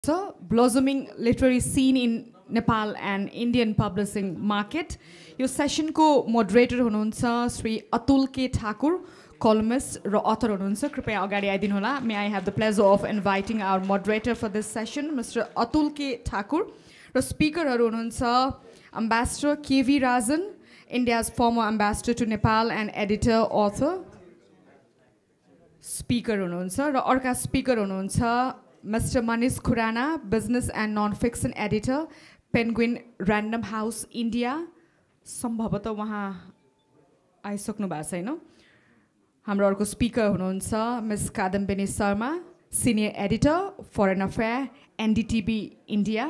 So, blossoming literary scene in Nepal and Indian publishing market. यो सेसनको moderator हुनुहुन्छ श्री अतुल के ठाकुर, columnist र author हुनुहुन्छ. कृपया अगाडि आइदिनु होला. May I have the pleasure of inviting our moderator for this session, Mr. Atul K. Thakur. र स्पिकरहरू हुनुहुन्छ Ambassador K.V. Rajan, India's former ambassador to Nepal and editor, author. Speaker हुनुहुन्छ र अर्का speaker हुनुहुन्छ Mr. Manish Khurana, business and non-fiction editor, Penguin Random House, India. सम्भवतः उहाँ आइसक्नु भएको छैन. हाम्रो अर्को speaker हुनुहुन्छ Miss Kadambini Sharma, senior editor, foreign affair, NDTV India.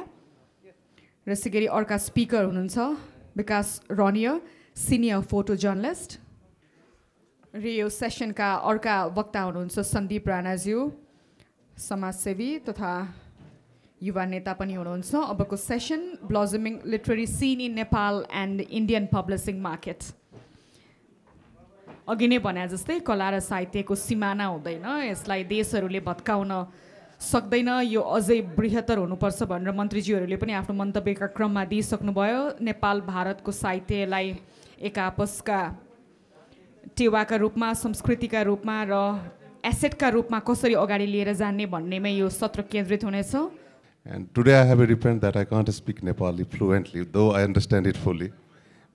र यसै गरी अर्का स्पिकर हुनुहुन्छ Bikash Rauniyar, senior photo journalist. र यो सेसनका अर्का वक्ता हुनुहुन्छ सन्दीप राणाज्यू, समाजसेवी तथा युवा नेता पनि हुनुहुन्छ. अबको session blossoming literary scene in Nepal and Indian publishing market. अघि नै भने जस्तै कला र साहित्यको सिमाना हुँदैन, यसलाई देशहरूले भत्काउन सक्दैन, यो अझै बृहत्तर हुनुपर्छ भनेर मन्त्रीज्यूहरूले पनि आफ्नो मन्तव्यका क्रममा दिइसक्नुभयो. नेपाल भारतको साहित्यलाई एक आपसका टेवाका रूपमा, संस्कृतिका रूपमा र एसेटका रूपमा कसरी अगाडि लिएर जाने भन्नेमै यो सत्र केन्द्रित हुनेछ. And today I have a repent that I can't speak Nepali fluently, though I understand it fully,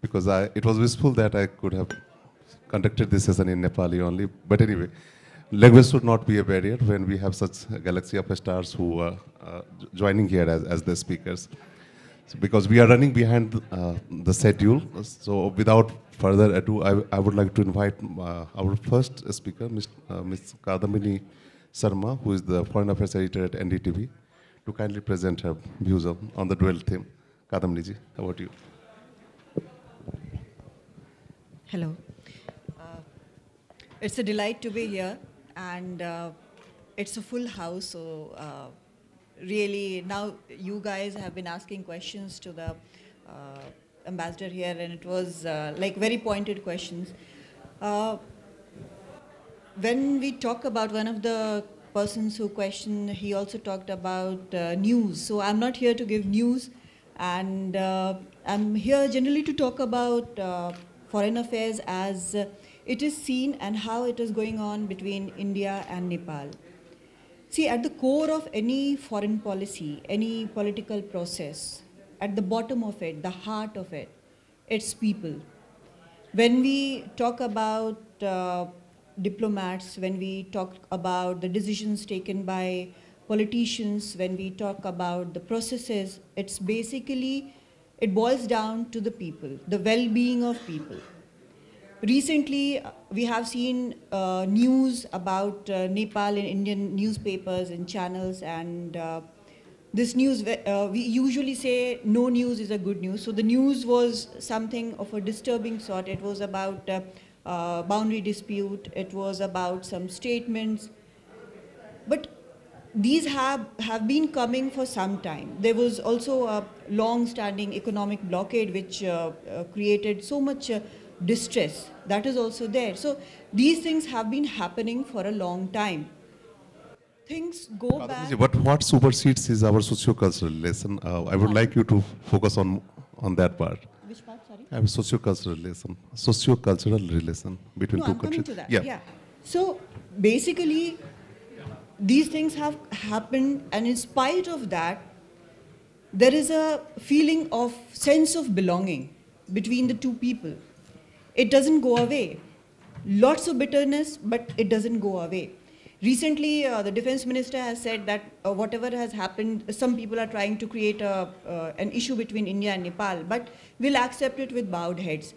because it was wishful that I could have conducted this session in Nepali only. But anyway, language should not be a barrier when we have such a galaxy of stars who are joining here as the speakers. So because we are running behind the schedule, so without further ado, I would like to invite our first speaker, Ms. Kadambini Sharma, who is the Foreign Affairs Editor at NDTV, to kindly present her views on the dual theme. Kadambini ji, how about you? Hello. It's a delight to be here, and it's a full house, so really now you guys have been asking questions to the ambassador here, and it was like very pointed questions. When we talk about one of the persons who questioned, he also talked about news. So I'm not here to give news, and I'm here generally to talk about foreign affairs as it is seen and how it is going on between India and Nepal. See, at the core of any foreign policy, any political process, at the bottom of it, the heart of it, it's people. When we talk about diplomats, when we talk about the decisions taken by politicians, when we talk about the processes, it's basically, it boils down to the people, the well-being of people. Recently, we have seen news about Nepal in Indian newspapers and channels, and this news, we usually say no news is a good news. So the news was something of a disturbing sort. It was about boundary dispute, it was about some statements. But these have been coming for some time. There was also a long-standing economic blockade which created so much distress. That is also there. So these things have been happening for a long time. Things go back. But what supersedes is our socio-cultural relation. I would like you to focus on that part. Which part, sorry? I have a socio-cultural relation between two countries. Coming to that. Yeah. So basically, these things have happened, and in spite of that, there is a feeling of sense of belonging between the two people. It doesn't go away. Lots of bitterness, but it doesn't go away. Recently, the defense minister has said that whatever has happened, some people are trying to create an issue between India and Nepal, but we'll accept it with bowed heads.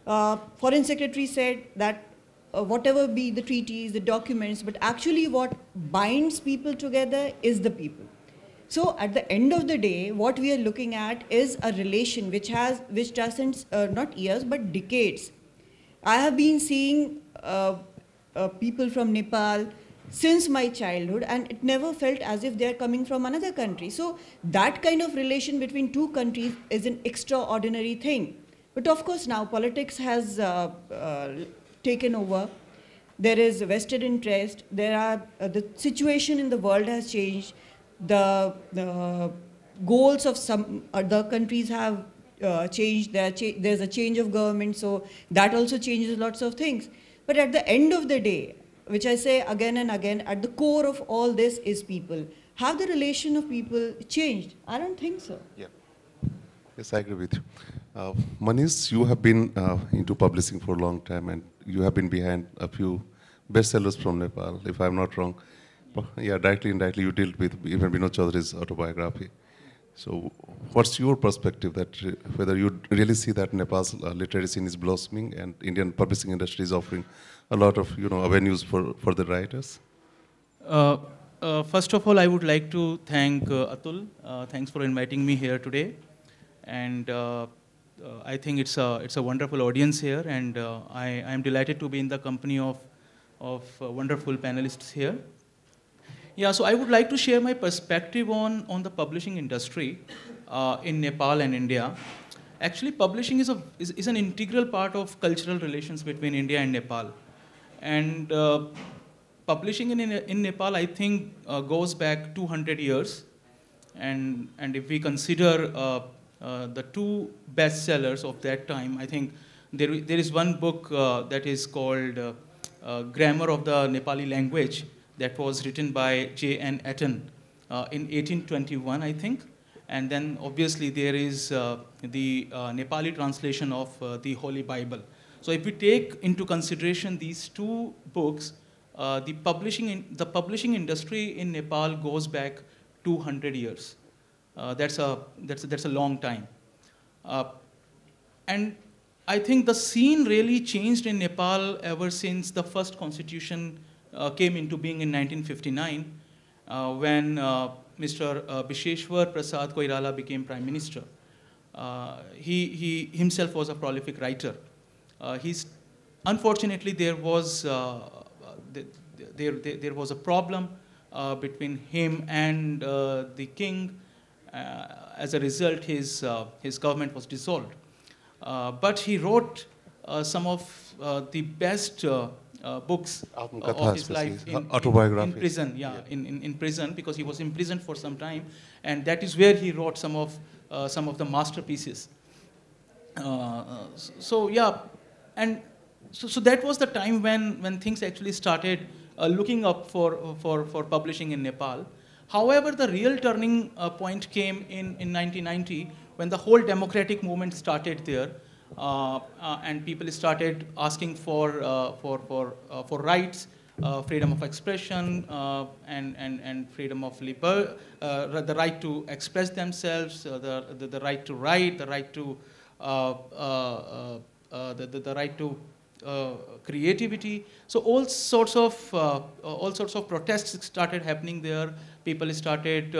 Foreign Secretary said that whatever be the treaties, the documents, but actually what binds people together is the people. So at the end of the day, what we are looking at is a relation which doesn't, not years, but decades. I have been seeing people from Nepal since my childhood, and it never felt as if they are coming from another country. So that kind of relation between two countries is an extraordinary thing. But of course now politics has taken over. There is vested interest. The situation in the world has changed. the goals of some other countries have changed. There's a change of government, so that also changes lots of things. But at the end of the day, which I say again and again, at the core of all this is people. Have the relation of people changed? I don't think so. Yeah. Yes, I agree with you. Manish, you have been into publishing for a long time, and you have been behind a few bestsellers from Nepal, if I'm not wrong. Yeah, directly and indirectly, you dealt with even Binod Chaudhary's autobiography. So, what's your perspective that whether you really see that Nepal's literary scene is blossoming and Indian publishing industry is offering a lot of avenues for the writers? First of all, I would like to thank Atul. Thanks for inviting me here today, and I think it's a wonderful audience here, and I am delighted to be in the company of wonderful panelists here. Yeah, so I would like to share my perspective on the publishing industry in Nepal and India. Actually, publishing is an integral part of cultural relations between India and Nepal, and publishing in Nepal, I think, goes back 200 years, and if we consider the two bestsellers of that time, I think there is one book that is called Grammar of the Nepali Language, that was written by J.N. Etten in 1821, I think. And then obviously there is the Nepali translation of the Holy Bible. So if we take into consideration these two books, the publishing industry in Nepal goes back 200 years. That's a long time. And I think the scene really changed in Nepal ever since the first constitution came into being in 1959, when Mr. Bisheshwar Prasad Koirala became Prime Minister. He himself was a prolific writer. Unfortunately, there was a problem between him and the king. As a result, his government was dissolved. But he wrote some of the best books of his life in prison, in prison, because he was imprisoned for some time, and that is where he wrote some of the masterpieces. So that was the time when things actually started looking up for publishing in Nepal. However, the real turning point came in 1990, when the whole democratic movement started there. And people started asking for rights, freedom of expression, and freedom of the right to express themselves, the right to write, the right to the right to creativity. So all sorts of protests started happening there. People started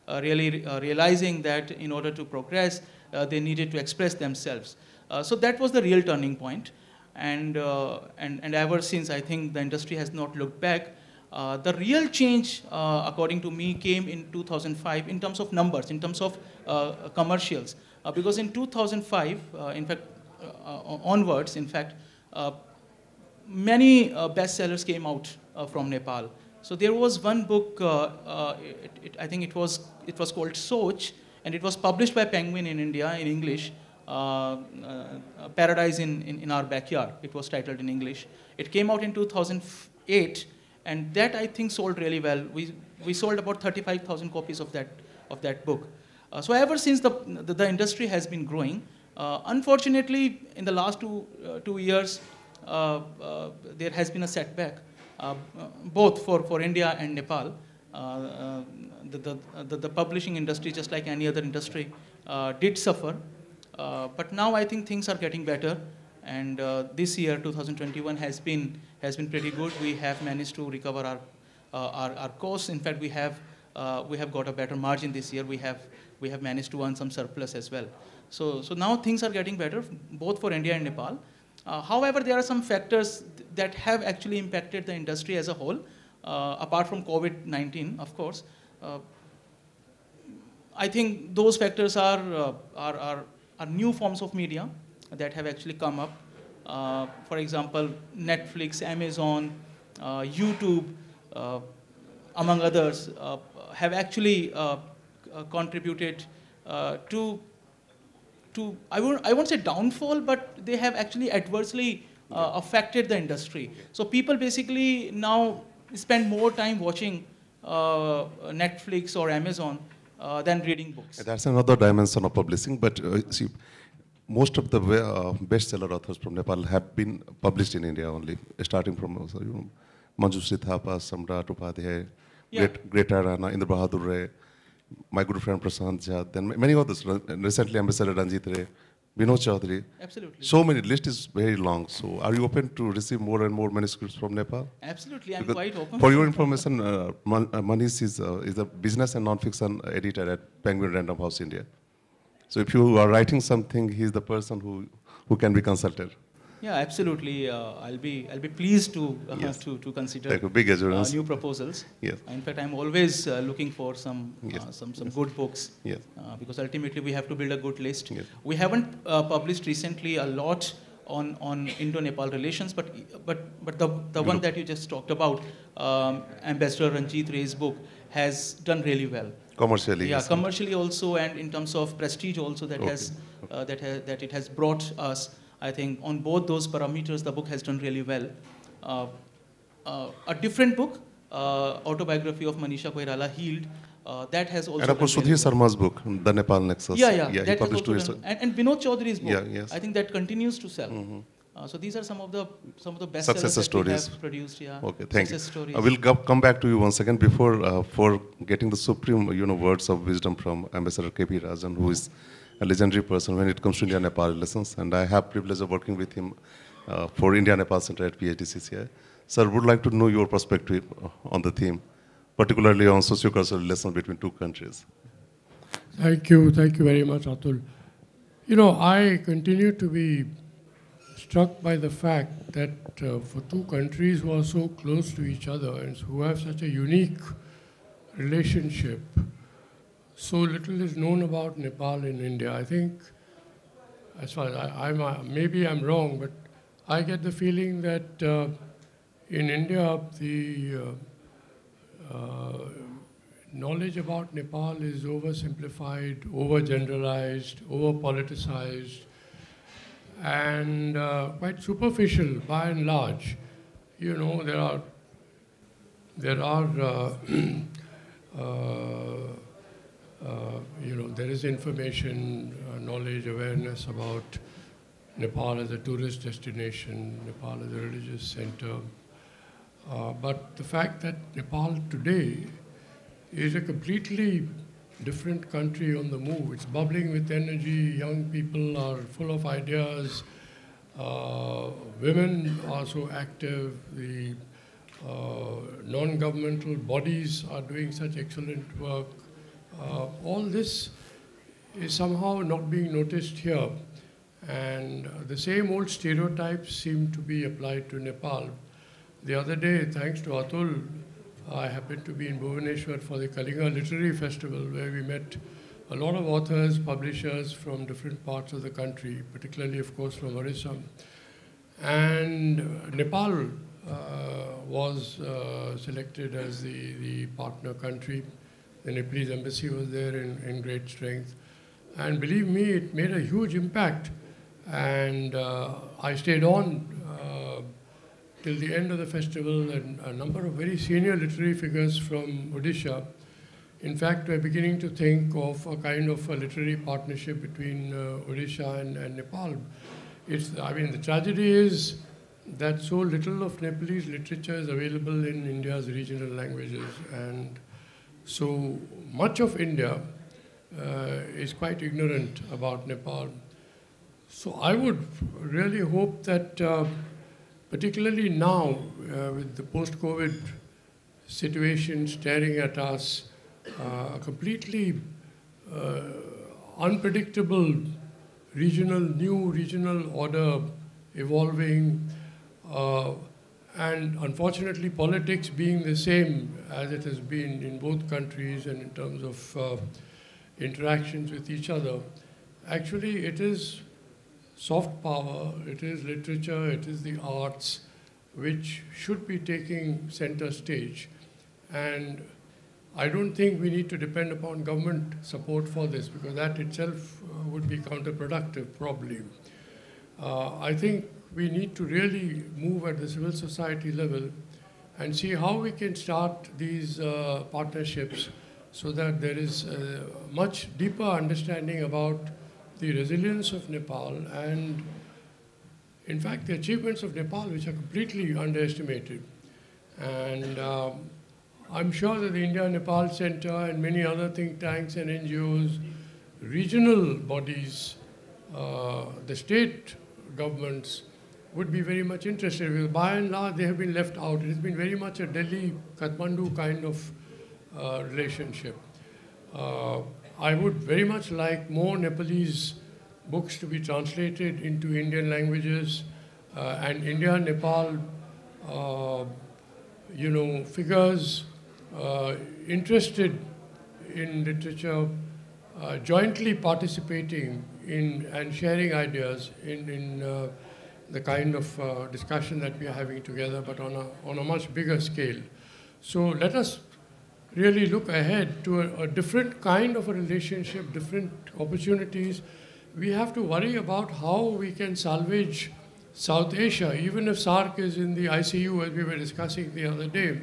really realizing that in order to progress, they needed to express themselves. So that was the real turning point, and ever since, I think the industry has not looked back. The real change, according to me, came in 2005 in terms of numbers, in terms of commercials, because in 2005, in fact, onwards, in fact, many bestsellers came out from Nepal. So there was one book, I think it was called Soch, and it was published by Penguin in India in English. Paradise in Our Backyard. It was titled in English. It came out in 2008, and that, I think, sold really well. We sold about 35,000 copies of that book. So ever since the industry has been growing. Unfortunately, in the last two years, there has been a setback, both for India and Nepal. The publishing industry, just like any other industry, did suffer. But now I think things are getting better, and this year, 2021, has been pretty good. We have managed to recover our costs. In fact, we have got a better margin this year. We have managed to earn some surplus as well. So now things are getting better, both for India and Nepal. However, there are some factors that have actually impacted the industry as a whole, apart from COVID-19, of course. I think those factors are new forms of media that have actually come up. For example, Netflix, Amazon, YouTube, among others, have actually contributed to I won't say downfall, but they have actually adversely affected the industry. So people basically now spend more time watching Netflix or Amazon than reading books. That's another dimension of publishing, but see, most of the bestseller authors from Nepal have been published in India only, starting from Manjushri Thapa, Samrat Upadhyay, Greater Rana, Indra Bahadur Ray, my good friend Prashant Jha, then many others, recently Ambassador Ranjit Ray, Vinod Chaudhary. Absolutely. So many, list is very long. So are you open to receive more and more manuscripts from Nepal? Absolutely, I'm Because quite open. For your information, Manish is a business and non-fiction editor at Penguin Random House India. So if you are writing something, he's the person who can be consulted. Yeah, absolutely. I'll be pleased to Yes. to consider Like a big assurance. new proposals. Yes. In fact, I'm always looking for some good books. Yes. Because ultimately we have to build a good list. Yes. We haven't published recently a lot on Indo-Nepal relations, but the one that you just talked about, Ambassador Ranjit Ray's book, has done really well. Commercially. Yeah, yes. commercially also, and in terms of prestige also, that that it has brought us. I think on both those parameters, the book has done really well. A different book, autobiography of Manisha Koirala, Healed, that has also. And of course, done Sudhir really well. Sharma's book, The Nepal Nexus. Yeah, he that has published also done. And Vinod Chaudhary's book, yes. I think that continues to sell. So these are some of the best Success sellers that we stories. have produced. Yeah. Okay, thank Success you. Stories. I will come back to you once again before for getting the supreme words of wisdom from Ambassador K.P. Rajan, who is a legendary person when it comes to India-Nepal relations, and I have privilege of working with him for India-Nepal Center at PhDCCI. Sir, would like to know your perspective on the theme, particularly on socio-cultural relations between two countries. Thank you very much, Atul. I continue to be struck by the fact that for two countries who are so close to each other and who have such a unique relationship, so little is known about Nepal in India. I think, as far as maybe I'm wrong, but I get the feeling that in India, the knowledge about Nepal is oversimplified, overgeneralized, overpoliticized, and quite superficial by and large. There is information, knowledge, awareness about Nepal as a tourist destination, Nepal as a religious center. But the fact that Nepal today is a completely different country on the move. It's bubbling with energy, young people are full of ideas, women are so active, the non-governmental bodies are doing such excellent work. All this is somehow not being noticed here. And the same old stereotypes seem to be applied to Nepal. The other day, thanks to Atul, I happened to be in Bhubaneswar for the Kalinga Literary Festival, where we met a lot of authors, publishers from different parts of the country, particularly, of course, from Orissa. And Nepal was selected as the partner country. The Nepalese embassy was there in great strength. And believe me, it made a huge impact. And I stayed on till the end of the festival, and a number of very senior literary figures from Odisha, in fact, we're beginning to think of a kind of a literary partnership between Odisha and Nepal. The tragedy is that so little of Nepalese literature is available in India's regional languages, and so much of India is quite ignorant about Nepal. So I would really hope that particularly now, with the post-COVID situation staring at us, a completely unpredictable new regional order evolving, and unfortunately politics being the same as it has been in both countries and in terms of interactions with each other. Actually, it is soft power, it is literature, it is the arts, which should be taking center stage. And I don't think we need to depend upon government support for this, because that itself would be counterproductive probably. I think we need to really move at the civil society level and see how we can start these partnerships so that there is a much deeper understanding about the resilience of Nepal and, in fact, the achievements of Nepal, which are completely underestimated. And I'm sure that the India-Nepal Center and many other think tanks and NGOs, regional bodies, the state governments would be very much interested, because by and large they have been left out. It has been very much a Delhi-Kathmandu kind of relationship. I would very much like more Nepalese books to be translated into Indian languages, and India-Nepal figures interested in literature, jointly participating in and sharing ideas in the kind of discussion that we are having together, but on a much bigger scale. So let us really look ahead to a different kind of a relationship, different opportunities. We have to worry about how we can salvage South Asia, even if SAARC is in the ICU, as we were discussing the other day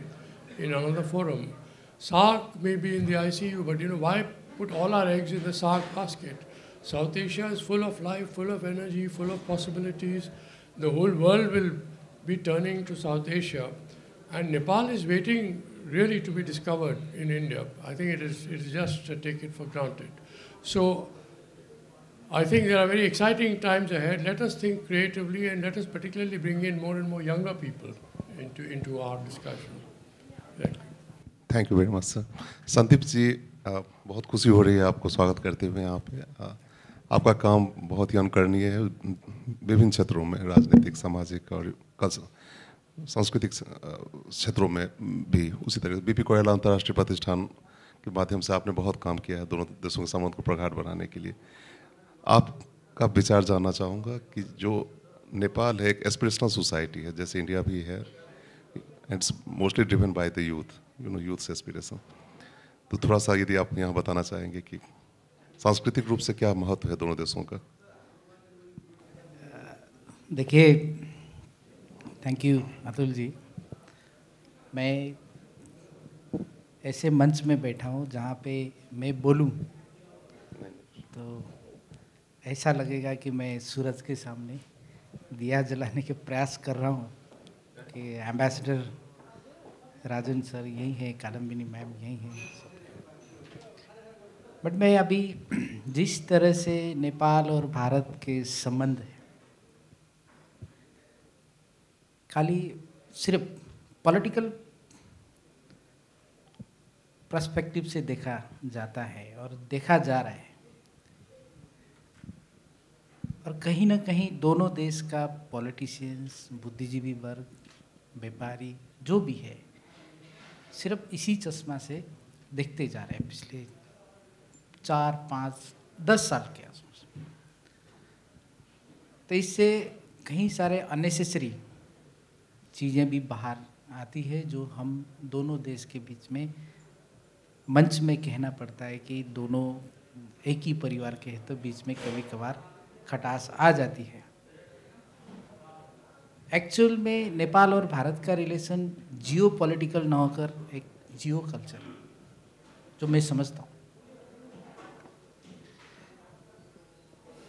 in another forum. SAARC may be in the ICU, but why put all our eggs in the SAARC basket? South Asia is full of life, full of energy, full of possibilities. The whole world will be turning to South Asia, and Nepal is waiting really to be discovered in India. I think it is just take it for granted. So I think there are very exciting times ahead. Let us think creatively, and let us particularly bring in more and more younger people into our discussion. Thank you. Thank you very much sir. Sandeep ji, बहुत खुशी हो रही है आपको स्वागत करते हुए यहाँ पे. आपका काम बहुत ही अनुकरणीय है विभिन्न क्षेत्रों में, राजनीतिक, सामाजिक और सांस्कृतिक क्षेत्रों में भी. उसी तरह बीपी कोयला अंतर्राष्ट्रीय प्रतिष्ठान के माध्यम से आपने बहुत काम किया है दोनों देशों के संबंध को प्रगाढ़ बनाने के लिए. आपका विचार जानना चाहूँगा कि जो नेपाल है एक एस्पिरेशनल सोसाइटी है, जैसे इंडिया भी है, and it's mostly driven by the youth, youth aspiration. तो थोड़ा सा यदि आप यहाँ बताना चाहेंगे कि सांस्कृतिक रूप से क्या महत्व है दोनों देशों का. देखिए, थैंक यू अतुल जी. मैं ऐसे मंच में बैठा हूँ जहाँ पे मैं बोलूँ तो ऐसा लगेगा कि मैं सूरज के सामने दिया जलाने के प्रयास कर रहा हूँ कि एम्बेसडर राजन सर यही है, कादम्बिनी मैम यही हैं. बट मैं अभी जिस तरह से नेपाल और भारत के संबंध है, खाली सिर्फ पॉलिटिकल पर्सपेक्टिव से देखा जाता है और देखा जा रहा है, और कहीं ना कहीं दोनों देश का पॉलिटिशियंस, बुद्धिजीवी वर्ग, व्यापारी जो भी है, सिर्फ इसी चश्मा से देखते जा रहे हैं पिछले 4, 5, 10 साल के आसपास. तो इससे कई सारे अननेसेसरी चीज़ें भी बाहर आती है जो हम दोनों देश के बीच में मंच में कहना पड़ता है कि दोनों एक ही परिवार के हैं, तो बीच में कभी कभार खटास आ जाती है. एक्चुअल में नेपाल और भारत का रिलेशन जियो पॉलिटिकल न होकर एक जियो कल्चर, जो मैं समझता हूँ.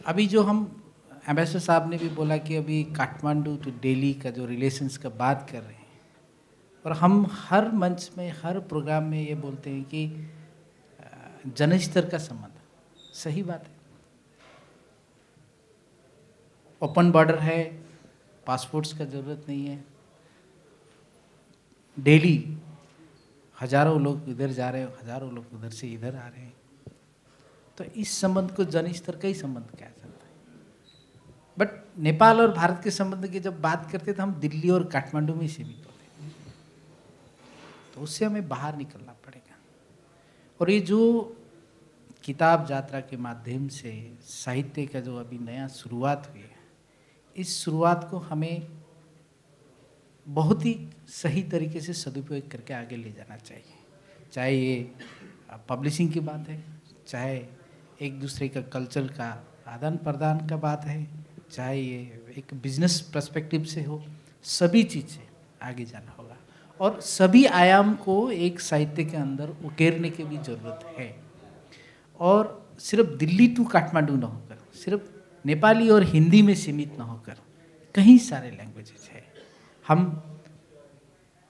अभी जो हम एम्बेसडर साहब ने भी बोला कि अभी काठमांडू टू दिल्ली का जो रिलेशंस का बात कर रहे हैं, और हम हर मंच में, हर प्रोग्राम में ये बोलते हैं कि जनस्तर का संबंध. सही बात है, ओपन बॉर्डर है, पासपोर्ट्स का ज़रूरत नहीं है. डेली हजारों लोग इधर जा रहे हैं, हजारों लोग उधर से इधर आ रहे हैं. तो इस संबंध को जन स्तर का ही संबंध कहा जाता है. बट नेपाल और भारत के संबंध की जब बात करते तो हम दिल्ली और काठमांडू में सीमित होते हैं, तो उससे हमें बाहर निकलना पड़ेगा. और ये जो किताब यात्रा के माध्यम से साहित्य का जो अभी नया शुरुआत हुई है, इस शुरुआत को हमें बहुत ही सही तरीके से सदुपयोग करके आगे ले जाना चाहिए. चाहे ये पब्लिशिंग की बात है, चाहे एक दूसरे का कल्चर का आदान प्रदान का बात है, चाहे ये एक बिजनेस पर्सपेक्टिव से हो, सभी चीज़ से आगे जाना होगा और सभी आयाम को एक साहित्य के अंदर उकेरने की भी ज़रूरत है। और सिर्फ दिल्ली टू काठमांडू न होकर, सिर्फ नेपाली और हिंदी में सीमित न होकर कई सारे लैंग्वेजेस है। हम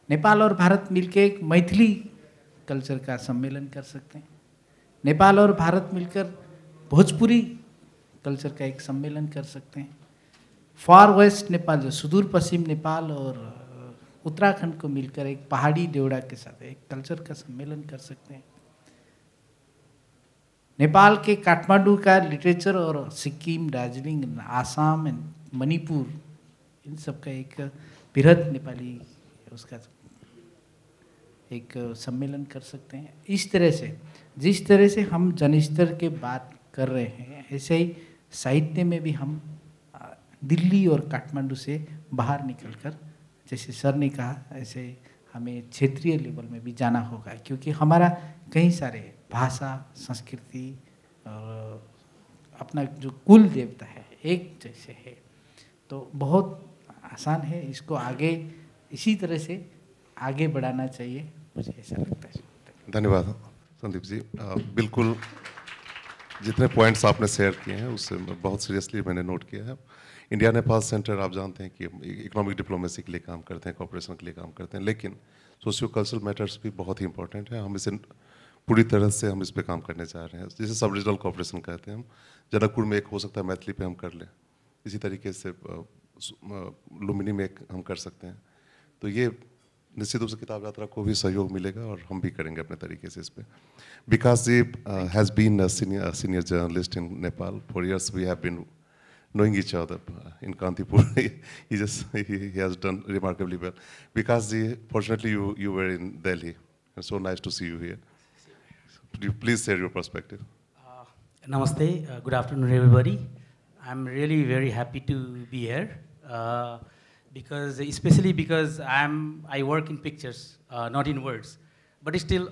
नेपाल और भारत मिलकर एक मैथिली कल्चर का सम्मेलन कर सकते हैं, नेपाल और भारत मिलकर भोजपुरी कल्चर का एक सम्मेलन कर सकते हैं, फार वेस्ट नेपाल जो सुदूर पश्चिम नेपाल और उत्तराखंड को मिलकर एक पहाड़ी देवड़ा के साथ एक कल्चर का सम्मेलन कर सकते हैं। नेपाल के काठमांडू का लिटरेचर और सिक्किम, दार्जिलिंग, आसाम एंड मणिपुर, इन सब का एक बृहद नेपाली उसका एक सम्मेलन कर सकते हैं। इस तरह से जिस तरह से हम जनस्तर के बात कर रहे हैं, ऐसे ही साहित्य में भी हम दिल्ली और काठमांडू से बाहर निकलकर, जैसे सर ने कहा, ऐसे हमें क्षेत्रीय लेवल में भी जाना होगा, क्योंकि हमारा कई सारे भाषा, संस्कृति और अपना जो कुल देवता है एक जैसे है, तो बहुत आसान है इसको आगे इसी तरह से आगे बढ़ाना चाहिए, मुझे ऐसा लगता है। धन्यवाद संदीप जी। बिल्कुल जितने पॉइंट्स आपने शेयर किए हैं उससे बहुत सीरियसली मैंने नोट किया है। इंडिया नेपाल सेंटर आप जानते हैं कि इकोनॉमिक डिप्लोमेसी के लिए काम करते हैं, कोऑपरेशन के लिए काम करते हैं, लेकिन सोशियो कल्चरल मैटर्स भी बहुत ही इंपॉर्टेंट है। हम इसे पूरी तरह से हम इस पे काम करने जा रहे हैं, जिसे सब रीजनल कोऑपरेशन कहते हैं। हम जनकपुर में एक हो सकता है मैथिली पे हम कर लें, इसी तरीके से लुम्बिनी में एक हम कर सकते हैं। तो ये निश्चित रूप से किताब यात्रा को भी सहयोग मिलेगा और हम भी करेंगे अपने तरीके से इस पर। Bikash ji has been a senior journalist in Nepal for years. We have been knowing each other in Kantipur. he has done remarkably well. Because fortunately you were in Delhi, and so nice to see you here. Could you please share your perspective? Namaste. Good afternoon, everybody. I'm really very happy to be here, especially because I work in pictures, not in words. But still,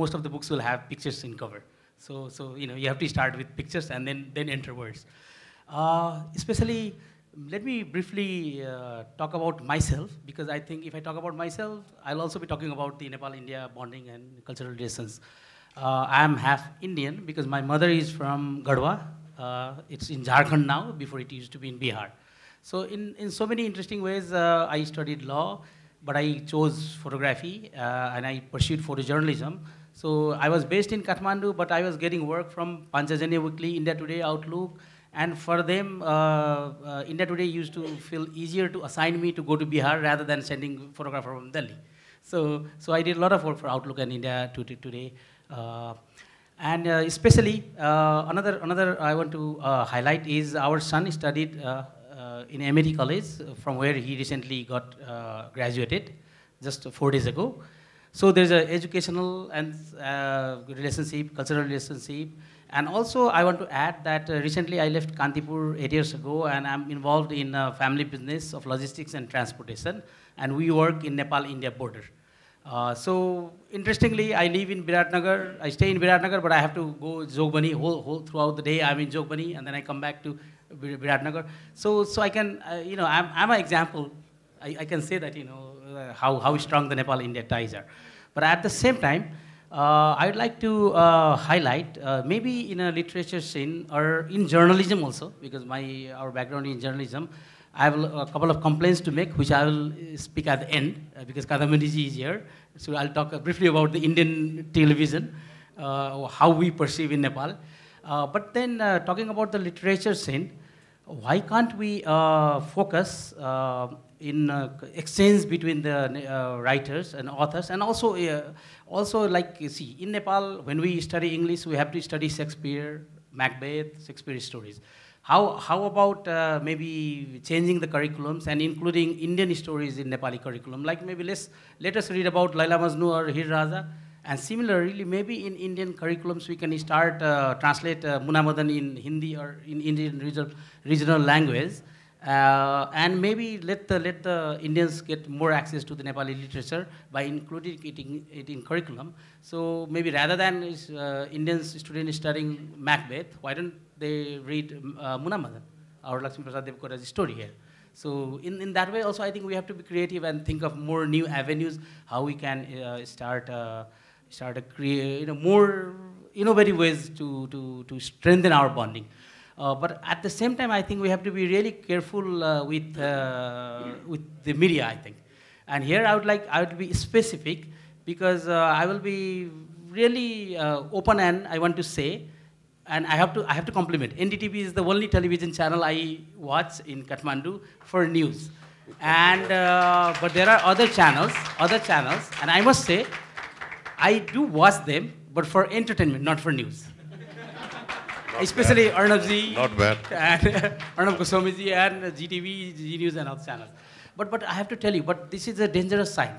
most of the books will have pictures in cover. So you have to start with pictures and then enter words. Especially, let me briefly talk about myself, because I think if I talk about myself, I'll also be talking about the Nepal-India bonding and cultural relations. I am half Indian because my mother is from Garhwa. It's in Jharkhand now, before it used to be in Bihar. So in so many interesting ways, I studied law, but I chose photography and I pursued photojournalism. So I was based in Kathmandu, but I was getting work from Panchajanya Weekly, India Today, Outlook. And for them, India Today used to feel easier to assign me to go to Bihar rather than sending photographer from Delhi. So I did a lot of work for Outlook and India Today. And especially, another I want to highlight is our son studied in MIT College, from where he recently got graduated just 4 days ago. So there's an educational and relationship, cultural relationship. And also, I want to add that recently I left Kantipur 8 years ago, and I'm involved in a family business of logistics and transportation, and we work in Nepal-India border. So interestingly, I live in Biratnagar. I stay in Biratnagar, but I have to go Jogbani whole throughout the day. I'm in Jogbani, and then I come back to Biratnagar. So I can, I'm an example. I can say that, how strong the Nepal-India ties are. But at the same time, I'd like to highlight, maybe in a literature scene or in journalism also, because our background in journalism, I have a couple of complaints to make, which I will speak at the end, because Kadambini is here. So I'll talk briefly about the Indian television, how we perceive in Nepal. But then talking about the literature scene, why can't we focus in exchange between the writers and authors, and also like you see, in Nepal, when we study English, we have to study Shakespeare, Macbeth, Shakespeare stories. How about maybe changing the curriculums and including Indian stories in Nepali curriculum? Like maybe let us read about Laila Majnu or Hir Raja. And similarly, maybe in Indian curriculums, we can start translate Munamadan in Hindi or in Indian regional language. And maybe let the Indians get more access to the Nepali literature by including it in curriculum. So maybe rather than Indian students studying Macbeth, why don't they read Munamadan or Lakshmi Prasad Devkora's story here? So in that way also, I think we have to be creative and think of more new avenues how we can start to create more innovative ways to strengthen our bonding. But at the same time, I think we have to be really careful with the media, I think. And here I would be specific because I will be really open, and I want to say, and I have to compliment. NDTV is the only television channel I watch in Kathmandu for news. And but there are other channels, and I must say, I do watch them, but for entertainment, not for news. Especially Arnabji, Not bad. and Arnab Goswamiji and GTV, G News and other channels. But I have to tell you, but this is a dangerous sign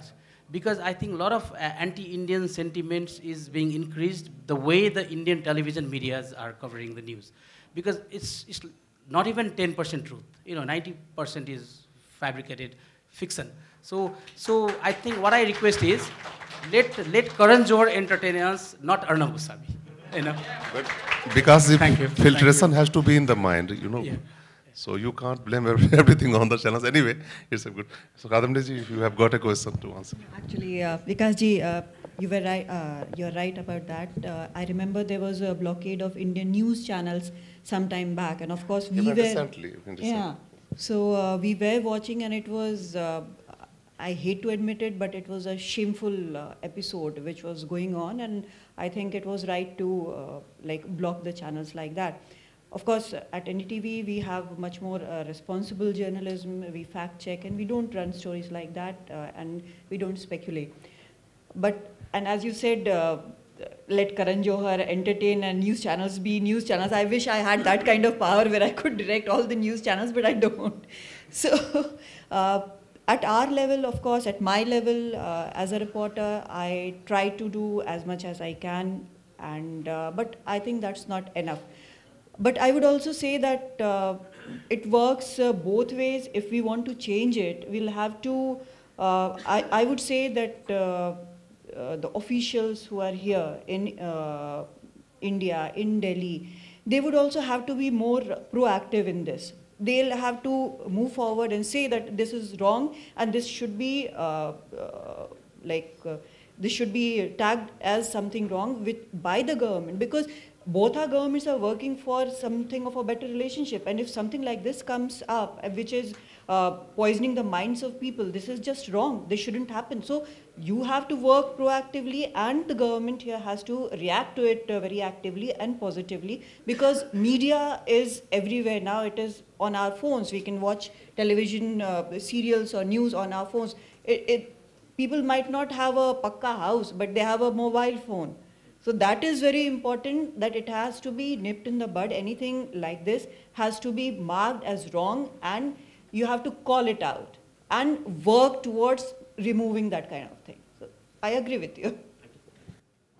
because I think a lot of anti-Indian sentiments is being increased the way the Indian television medias are covering the news. Because it's not even 10% truth. 90% is fabricated fiction. So I think what I request is, let Karan Johar entertain us, not Arnab Goswami. But because the Thank you. filtration has to be in the mind, Yeah. So you can't blame everything on the channels. Anyway, it's a good. So Kadambini, if you have got a question to answer. Actually, Bikas ji, you were right. You're right about that. I remember there was a blockade of Indian news channels some time back, and of course we Even were. recently. Yeah. So we were watching, and it was. I hate to admit it, but it was a shameful episode which was going on, and I think it was right to block the channels like that. Of course, at NDTV we have much more responsible journalism. We fact check, and we don't run stories like that, and we don't speculate. And as you said, let Karan Johar entertain and news channels be news channels. I wish I had that kind of power where I could direct all the news channels, but I don't. So. At our level, of course, at my level as a reporter, I try to do as much as I can, but I think that's not enough. But I would also say that it works both ways. If we want to change it, we'll have to, I would say that the officials who are here in India, in Delhi, they would also have to be more proactive in this. They'll have to move forward and say that this is wrong and this should be this should be tagged as something wrong by the government, because both our governments are working for something of a better relationship. And if something like this comes up, which is poisoning the minds of people, this is just wrong. This shouldn't happen. So you have to work proactively, and the government here has to react to it very actively and positively, because media is everywhere now. It is on our phones. We can watch television serials or news on our phones. People might not have a pakka house, but they have a mobile phone. So that is very important, that it has to be nipped in the bud. Anything like this has to be marked as wrong, and you have to call it out and work towards removing that kind of thing. So I agree with you.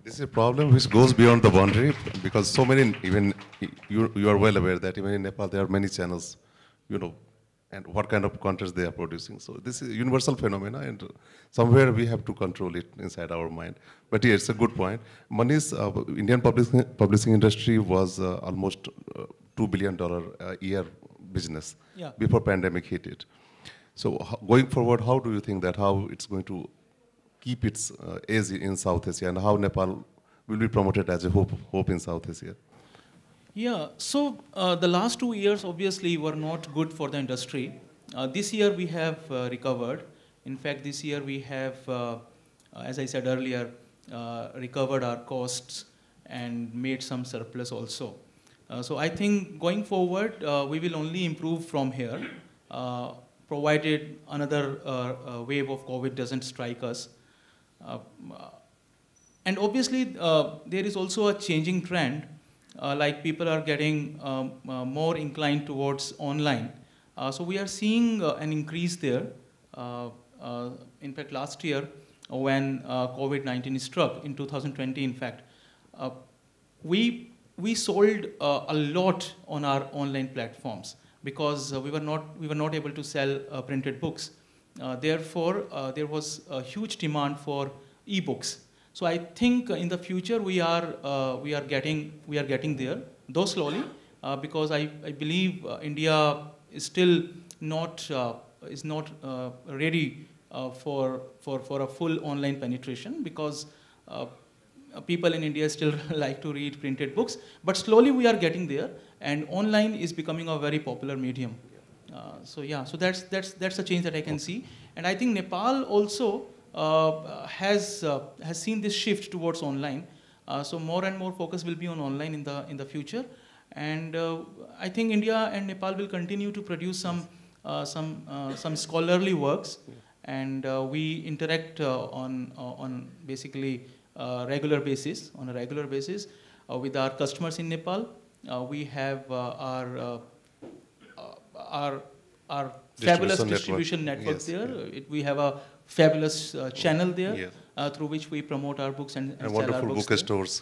This is a problem which goes beyond the boundary, because so many, even you are well aware that even in Nepal there are many channels, and what kind of content they are producing. So this is a universal phenomena, and somewhere we have to control it inside our mind. But yeah, it's a good point. Manish, Indian publishing industry was almost $2 billion a year business before pandemic hit it. So going forward, how do you think that how it's going to keep its edge in South Asia, and how Nepal will be promoted as a hope in South Asia? Yeah, so the last 2 years obviously were not good for the industry. This year we have recovered. In fact, this year we have, as I said earlier, recovered our costs and made some surplus also. So I think going forward, we will only improve from here, provided another wave of COVID doesn't strike us. And obviously, there is also a changing trend. Like people are getting more inclined towards online. So we are seeing an increase there. In fact, last year when COVID-19 struck, in 2020 in fact, we sold a lot on our online platforms. because we were not able to sell printed books. Therefore, there was a huge demand for e-books. So I think in the future we are getting there, though slowly, because I believe India is still not ready for a full online penetration, because people in India still like to read printed books. But slowly we are getting there, and online is becoming a very popular medium. So that's a change that I can see, and I think Nepal also has seen this shift towards online. So more and more focus will be on online in the future, and I think India and Nepal will continue to produce some scholarly works, and we interact on basically regular basis with our customers in Nepal. We have our fabulous distribution network there. We have a fabulous channel there through which we promote our books and sell wonderful our books bookstores.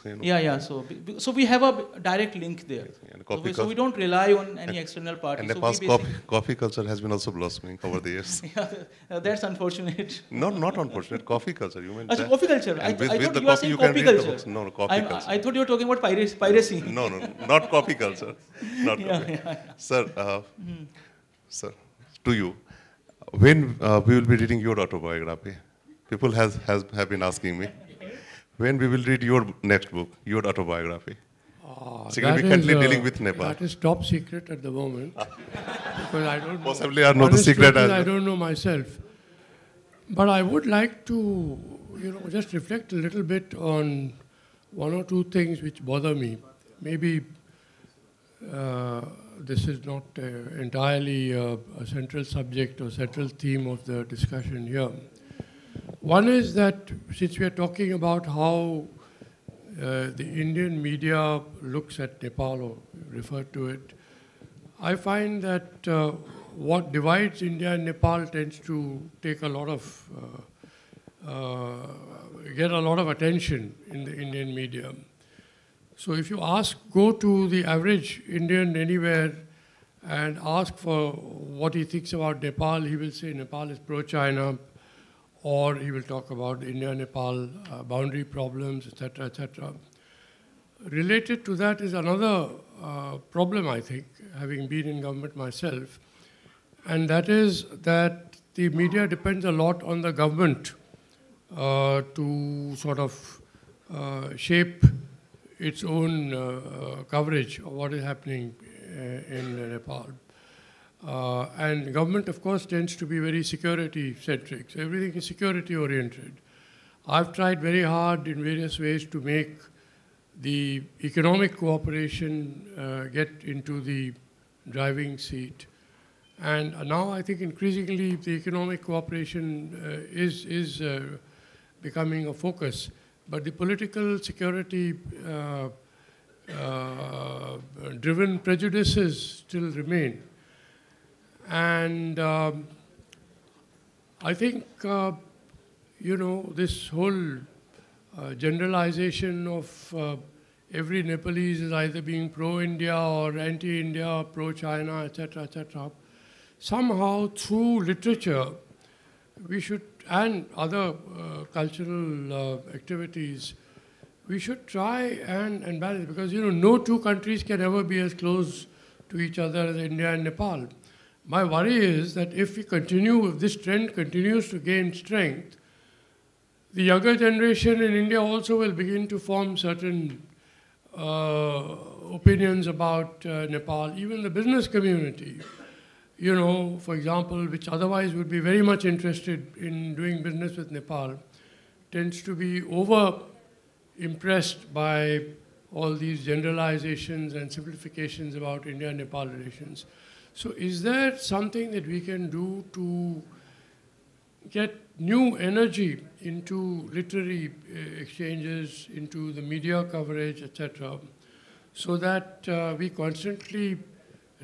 So we have a direct link there. So we don't rely on any external party. And Nepal's coffee culture has been also blossoming over the years. That's unfortunate. No, not unfortunate. Coffee culture. You meant coffee culture. I thought with the you were coffee saying you can coffee read the culture. books. No, coffee culture. I thought you were talking about piracy. No, not coffee culture. Not coffee. Sir, sir, to you, when we will be reading your autobiography? People have been asking me, when we will read your next book, your autobiography? Significantly dealing with Nepal. That is top secret at the moment. Because I don't know. Possibly I know the secret as well. I don't know myself. But I would like to, just reflect a little bit on one or two things which bother me. Maybe this is not entirely a central subject or central theme of the discussion here. One is that since we are talking about how the Indian media looks at Nepal or referred to it, I find that what divides India and Nepal tends to take a lot of, get a lot of attention in the Indian media. So if you go to the average Indian anywhere and ask for what he thinks about Nepal, he will say Nepal is pro-China, or he will talk about India-Nepal boundary problems, etc., etc. Related to that is another problem, I think, having been in government myself, and that is that the media depends a lot on the government to sort of shape its own coverage of what is happening in Nepal. And government, of course, tends to be very security-centric. So everything is security-oriented. I've tried very hard in various ways to make the economic cooperation get into the driving seat. And now I think increasingly the economic cooperation is becoming a focus. But the political security driven prejudices still remain. And I think, this whole generalization of every Nepalese is either being pro-India or anti-India or pro-China, etc., etc. Somehow through literature, we should, and other cultural activities, we should try and balance, because, no two countries can ever be as close to each other as India and Nepal. My worry is that if this trend continues to gain strength, the younger generation in India also will begin to form certain opinions about Nepal. Even the business community, for example, which otherwise would be very much interested in doing business with Nepal, tends to be over-impressed by all these generalizations and simplifications about India-Nepal relations. So is there something that we can do to get new energy into literary exchanges, into the media coverage, etc., so that we constantly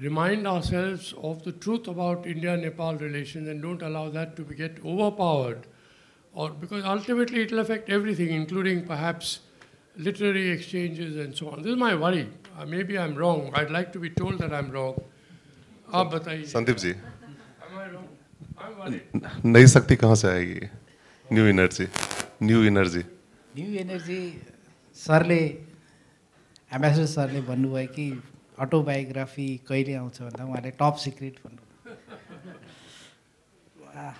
remind ourselves of the truth about India-Nepal relations and don't allow that to get overpowered, because ultimately it will affect everything, including perhaps literary exchanges and so on. This is my worry. Maybe I'm wrong. I'd like to be told that I'm wrong. आप बताइए Sandeep ji, Am I wrong? I'm worried. नई शक्ति कहाँ से आएगी? New energy, new energy. New energy सरले ambassador सरले भन्नुभयो कि अटोबायोग्राफी कहिले आउँछ भन्दा उहाँले टप सिक्रेट भन्नु.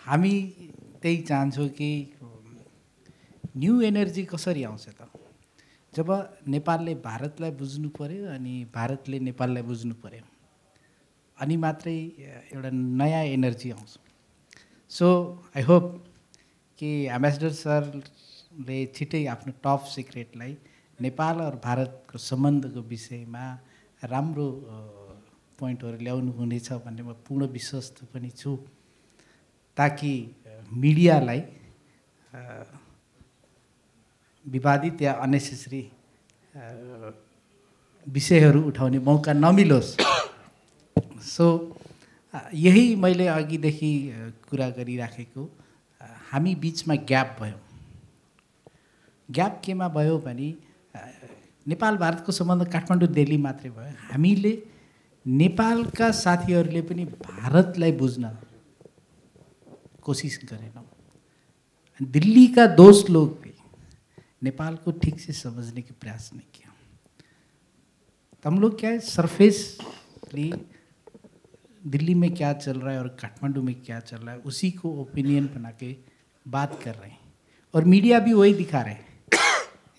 हामी त्यही चाहन्छौँ कि न्यू एनर्जी कसरी आउँछ त? जब नेपालले भारतलाई बुझ्नु पर्यो अनि भारतले नेपाललाई बुझ्नु पर्यो अनि मात्रै एउटा नयाँ एनर्जी आउँछ. सो आई होप कि एम्बेसडर सरले छिटै आफ्नो टप सिक्रेटलाई नेपाल और भारतको सम्बन्धको विषयमा राम्रो पोइन्टहरू ल्याउनु हुनेछ भन्ने म पूर्ण विश्वस्त पनि छु, ताकि मिडियालाई विवादित या अनेसेसरी विषयहरू उठाउने मौका नमिलोस्. सो यही मैले अघिदेखि कुरा गरिराखेको, हामी बिचमा ग्याप भयो. ग्याप केमा भयो भने नेपाल भारतको सम्बन्ध काठमाडौँ दिल्ली मात्रै भयो. हामीले नेपालका साथीहरूले पनि भारतलाई बुझ्न कोशिश गरेनौँ. दिल्ली का दोस्त लोग भी नेपाल को ठीक से समझने की प्रयास नहीं किया. तो हम लोग क्या है, सरफेसली दिल्ली में क्या चल रहा है और काठमांडू में क्या चल रहा है उसी को ओपिनियन बना के बात कर रहे हैं और मीडिया भी वही दिखा रहे हैं.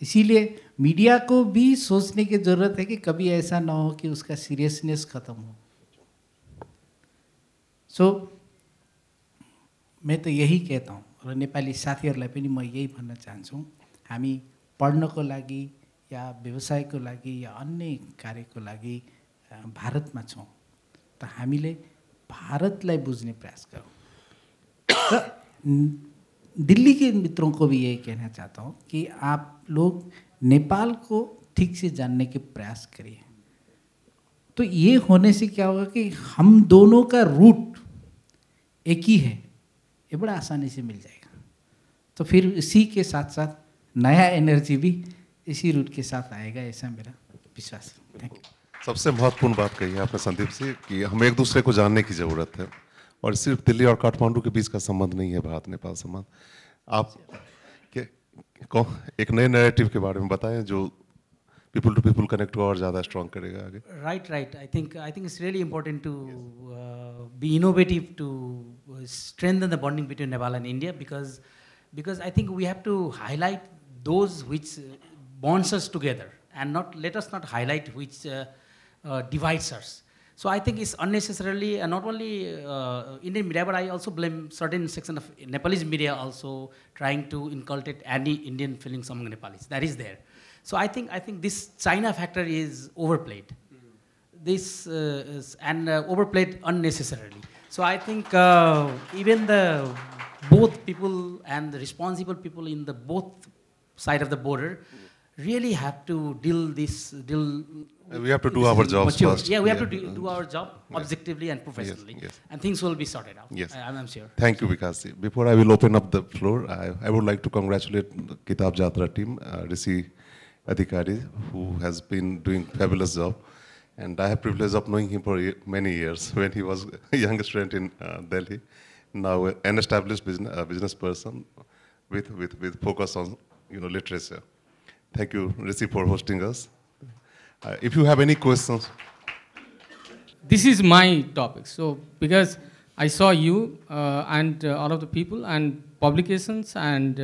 इसीलिए मीडिया को भी सोचने की ज़रूरत है कि कभी ऐसा ना हो कि उसका सीरियसनेस ख़त्म हो. सो मैं तो यही कहता हूँ र नेपाली साथीहरूलाई पनि म यही भन्न चाहन्छु, हामी पढ्नको लागि या व्यवसायको लागि या अन्य कार्यको लागि भारतमा छौँ, त हामीले भारतलाई बुझ्ने प्रयास गरौँ. दिल्ली के मित्रों को भी यही कहना चाहता हूँ कि आप लोग नेपाल को ठीक से जानने के प्रयास करिए. तो ये होने से क्या होगा कि हम दोनों का रूट एक ही है, ये बड़ा आसानी से मिल जाएगा. तो फिर इसी के साथ साथ नया एनर्जी भी इसी रूट के साथ आएगा, ऐसा मेरा विश्वास है. Thank you. सबसे महत्वपूर्ण बात कही है आपने संदीप जी कि हमें एक दूसरे को जानने की ज़रूरत है और सिर्फ दिल्ली और काठमांडू के बीच का संबंध नहीं है भारत नेपाल संबंध. आप एक नए नैरेटिव के बारे में बताएं जो पीपल टू पीपल कनेक्ट को और ज़्यादा स्ट्रॉन्ग करेगा आगे. Right. I think it's really important to be innovative to strengthen the bonding between Nepal and India because I think we have to highlight those which bonds us together and let us not highlight which divides us. So I think it's unnecessarily, not only Indian media, but I also blame certain section of Nepalese media also trying to inculcate anti-Indian feelings among Nepalis. That is there. So I think this China factor is overplayed. This is overplayed unnecessarily. So I think even the both people and the responsible people in the both side of the border really have to deal. We have to do our jobs first. Yeah, we have to do our job objectively and professionally, yes. and things will be sorted out. Yes. I'm sure. Thank you, Bikas. Before I will open up the floor, I would like to congratulate the Kitab Jatra team, Rishi Adhikari, who has been doing fabulous job. And I have privilege of knowing him for many years when he was a young student in Delhi. Now an established business person with focus on literature. Thank you, Rishi, for hosting us. If you have any questions. This is my topic. So, because I saw you and all of the people and publications and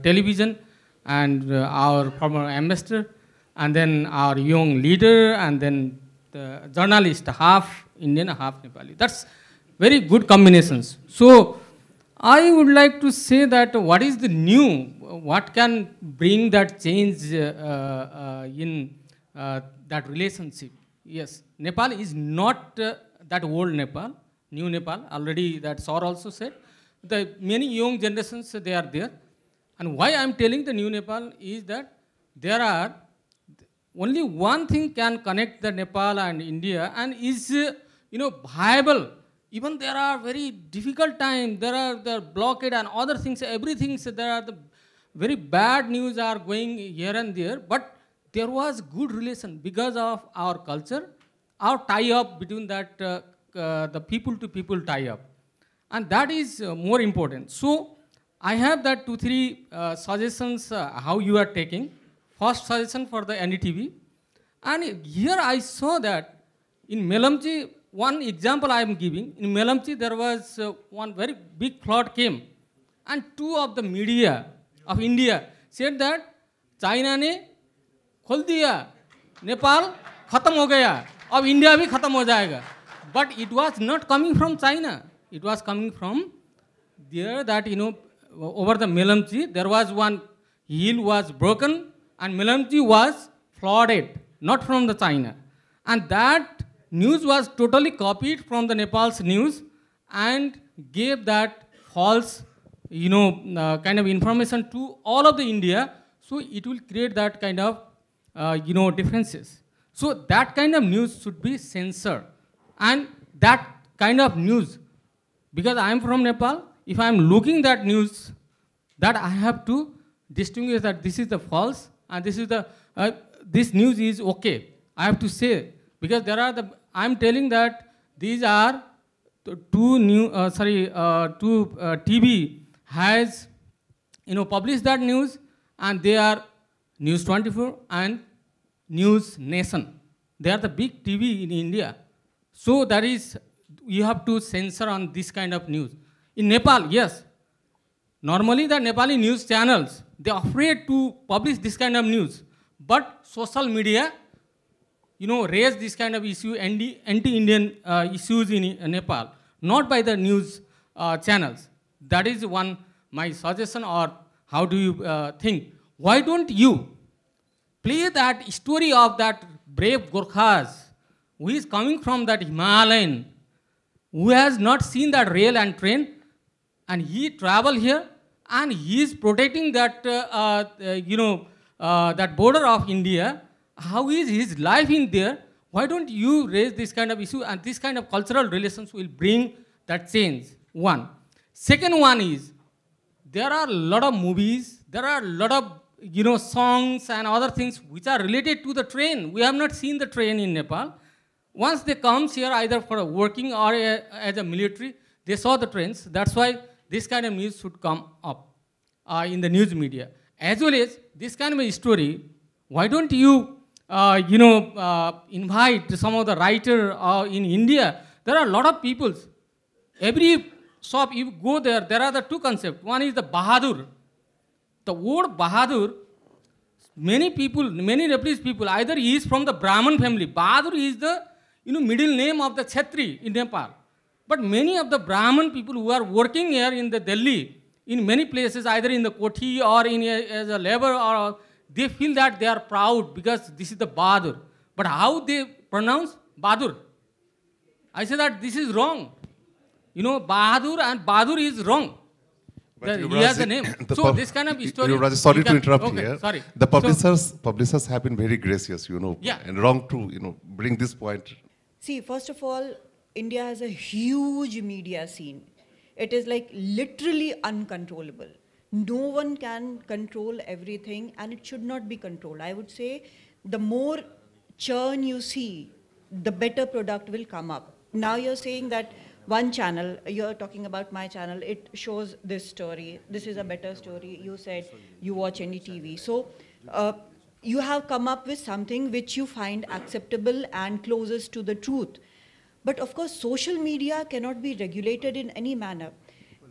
television and our former ambassador and then our young leader and then the journalist, half Indian, half Nepali. That's very good combinations. So, I would like to say that what is the new, what can bring that change in that relationship. Yes, Nepal is not that old Nepal, new Nepal. Already that Saur also said. The many young generations, they are there. And why I am telling the new Nepal is that there are only one thing can connect the Nepal and India and is viable. Even there are very difficult times, there are the blockade and other things, everything, there are the very bad news are going here and there, but there was good relation because of our culture, our tie-up between that the people-to-people tie-up. And that is more important. So I have that 2-3 suggestions how you are taking. First suggestion for the NDTV. And here I saw that in Melamchi, one example I am giving, in Melamchi there was one very big flood came. And 2 of the media of India said that China ने खोल दिया, Nepal खत्म हो गया, अब India भी खत्म हो जाएगा. But it was not coming from China. It was coming from there that, over the Melamchi, there was one hill was broken and Melamchi was flooded, not from the China. And that news was totally copied from the Nepal's news and gave that false, kind of information to all of the India. So it will create that kind of, differences. So that kind of news should be censored. And that kind of news, because I am from Nepal, if I am looking that news, that I have to distinguish that this is the false and this is the, this news is okay. I have to say, because there are I am telling that these are two TV has, published that news, and they are News 24 and News Nation. They are the big TV in India. So that is, you have to censor on this kind of news. In Nepal, yes, normally the Nepali news channels, they are afraid to publish this kind of news. But social media, raise this kind of issue, anti-Indian issues in Nepal, not by the news channels. That is one, my suggestion, or how do you think? Why don't you play that story of that brave Gorkhas who is coming from that Himalayan, who has not seen that rail and train, and he travel here, and he is protecting that, that border of India. How is his life in there? Why don't you raise this kind of issue, and this kind of cultural relations will bring that change? One. Second one is, there are a lot of movies, there are a lot of songs and other things which are related to the train. We have not seen the train in Nepal. Once they come here either for working or as a military, they saw the trains. That's why this kind of news should come up in the news media. As well as this kind of a story, why don't you invite some of the writer in India? There are a lot of people. Every shop you go there are the 2 concepts. One is the Bahadur. The word Bahadur, many people, many Nepalese people, either he is from the Brahmin family. Bahadur is the middle name of the Kshatri in Nepal. But many of the Brahmin people who are working here in the Delhi, in many places, either in the Koti or as a labor, or they feel that they are proud because this is the Bahadur. But how they pronounce Bahadur? I say that this is wrong. Bahadur and Bahadur is wrong. He has a name. So this kind of story. Sorry to interrupt here. Sorry. The publishers have been very gracious, and wrong to bring this point. See, first of all, India has a huge media scene. It is like literally uncontrollable. No one can control everything, and it should not be controlled. I would say the more churn you see, the better product will come up. Now you're saying that one channel, you're talking about my channel, it shows this story. This is a better story. You said you watch any TV. So you have come up with something which you find acceptable and closest to the truth. But of course, social media cannot be regulated in any manner.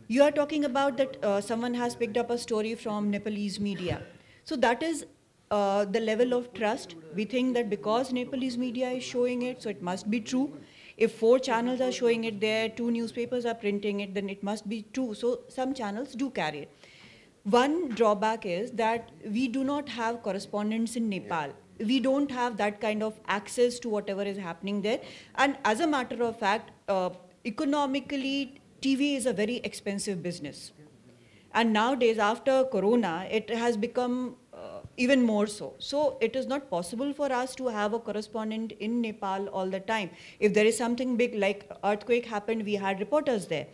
You are talking about that someone has picked up a story from Nepalese media. So that is the level of trust. We think that because Nepalese media is showing it, so it must be true. If 4 channels are showing it there, 2 newspapers are printing it, then it must be true. So some channels do carry it. One drawback is that we do not have correspondents in Nepal. We don't have that kind of access to whatever is happening there. And as a matter of fact, economically, TV is a very expensive business. And nowadays, after Corona, it has become even more so. So it is not possible for us to have a correspondent in Nepal all the time. If there is something big like earthquake happened, we had reporters there.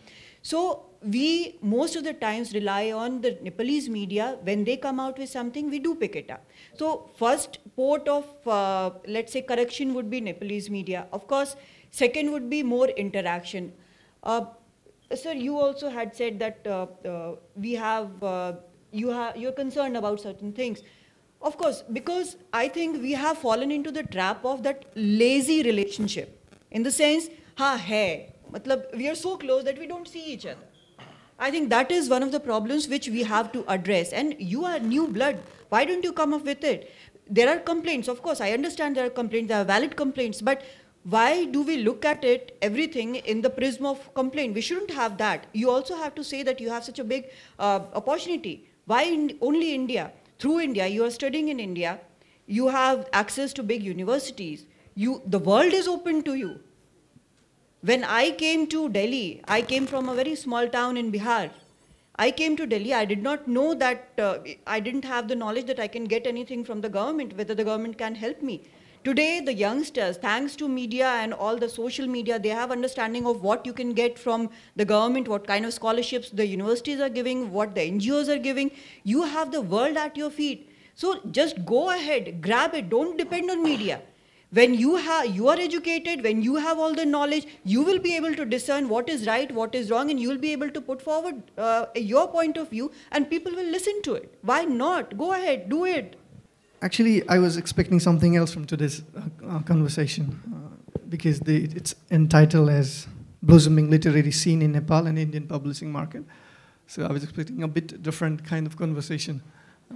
So we most of the times rely on the Nepalese media. When they come out with something, we do pick it up. So first port of, let's say, correction would be Nepalese media. Of course, Second would be more interaction. Sir, you also had said that you're concerned about certain things. Of course, because I think we have fallen into the trap of that lazy relationship. In the sense, hai, matlab, we are so close that we don't see each other. I think that is one of the problems which we have to address. And you are new blood. Why don't you come up with it? There are complaints. Of course, I understand there are complaints. There are valid complaints. But why do we look at it, everything, in the prism of complaint? We shouldn't have that. You also have to say that you have such a big opportunity. Why only India? Through India, you are studying in India. You have access to big universities. The world is open to you. When I came to Delhi, I came from a very small town in Bihar. I came to Delhi, I did not know that, I didn't have the knowledge that I can get anything from the government, whether the government can help me. Today, the youngsters, thanks to media and all the social media, they have understanding of what you can get from the government, what kind of scholarships the universities are giving, what the NGOs are giving. You have the world at your feet. So just go ahead, grab it, don't depend on media. When you are educated, when you have all the knowledge, you will be able to discern what is right, what is wrong, and you will be able to put forward your point of view, and people will listen to it. Why not? Go ahead, do it. Actually, I was expecting something else from today's conversation because it's entitled as Blossoming Literary Scene in Nepal and Indian Publishing Market. So I was expecting a bit different kind of conversation.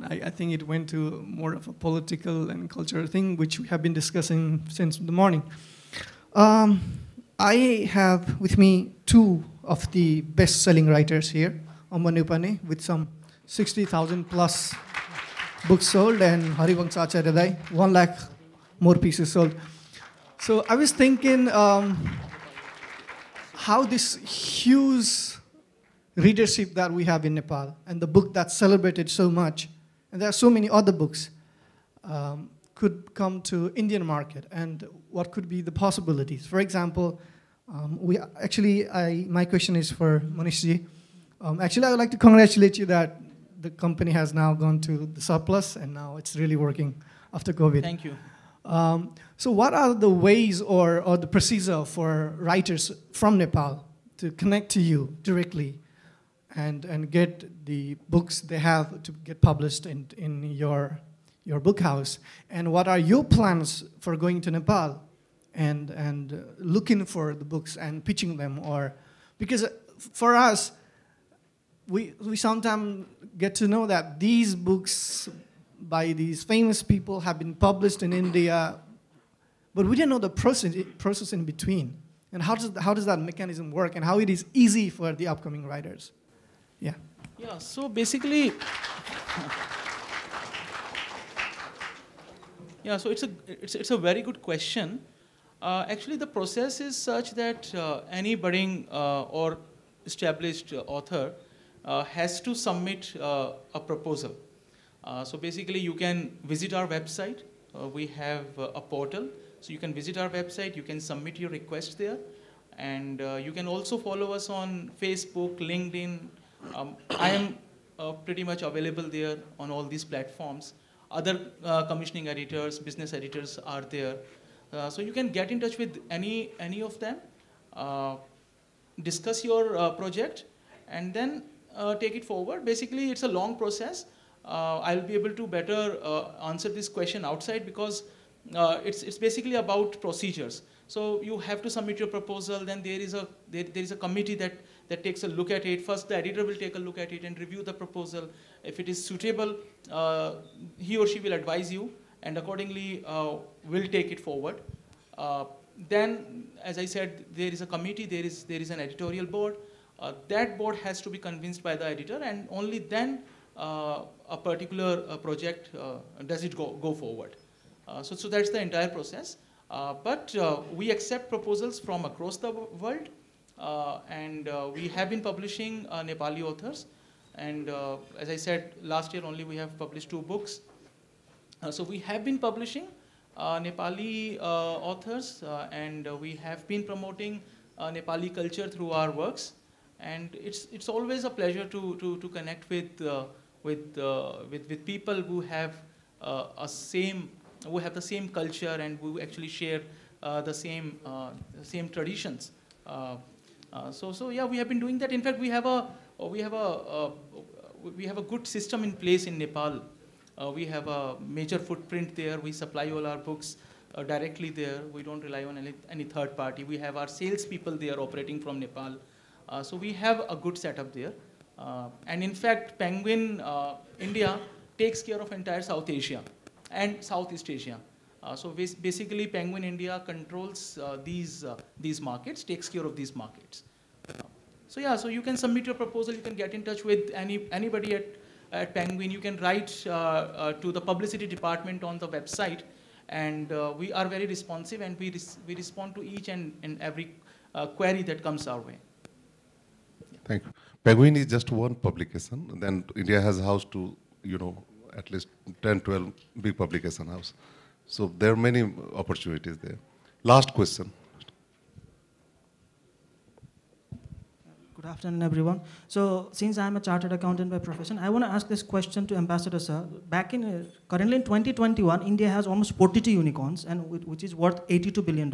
I think it went to more of a political and cultural thing, which we have been discussing since the morning. I have with me two of the best-selling writers here, Amman Upane, with some 60,000 plus books sold, and Harivangsa Acharyadai, 1 lakh more pieces sold. So I was thinking how this huge readership that we have in Nepal, and the book that's celebrated so much, and there are so many other books, could come to Indian market, and what could be the possibilities. For example, my question is for Manish ji. Actually, I would like to congratulate you that the company has now gone to the surplus, and now it's really working after COVID. Thank you. So what are the ways or the procedure for writers from Nepal to connect to you directly and get the books they have to get published in your book house? And what are your plans for going to Nepal and looking for the books and pitching them? Or because for us, we sometimes get to know that these books by these famous people have been published in India, but we don't know the process in between. And how does that mechanism work, and how it is easy for the upcoming writers? Yeah. Yeah, so basically, yeah, so it's a very good question. Actually, the process is such that any budding or established author has to submit a proposal. So basically, you can visit our website. We have a portal. So you can visit our website. You can submit your request there. And you can also follow us on Facebook, LinkedIn. I am pretty much available there on all these platforms. Other commissioning editors, business editors are there. So you can get in touch with any of them, discuss your project, and then take it forward. Basically, it's a long process. I'll be able to better answer this question outside, because it's basically about procedures. So you have to submit your proposal. Then there is a committee that takes a look at it. First, the editor will take a look at it and review the proposal. If it is suitable, he or she will advise you, and accordingly will take it forward. Then, as I said, there is a committee. There is an editorial board. That board has to be convinced by the editor, and only then a particular project does it go forward. So that's the entire process. But we accept proposals from across the world, and we have been publishing Nepali authors. And as I said, last year only we have published 2 books. So we have been publishing Nepali authors, and we have been promoting Nepali culture through our works. And it's always a pleasure to connect with people who have the same culture, and who actually share the same traditions. So yeah, we have been doing that. In fact, we have a good system in place in Nepal. We have a major footprint there. We supply all our books directly there. We don't rely on any third party. We have our salespeople there operating from Nepal. So we have a good setup there. And in fact, Penguin India takes care of entire South Asia and Southeast Asia. So basically, Penguin India controls these markets, takes care of these markets. So yeah, so you can submit your proposal. You can get in touch with anybody at Penguin. You can write to the publicity department on the website, and we are very responsive, and we respond to each and every query that comes our way. Yeah. Thank you. Penguin is just one publication. Then India has house to, at least 10, 12 big publication house. So there are many opportunities there. Last question. Good afternoon, everyone. So, since I'm a chartered accountant by profession, I want to ask this question to Ambassador Sir. Currently in 2021, India has almost 42 unicorns, and which is worth $82 billion.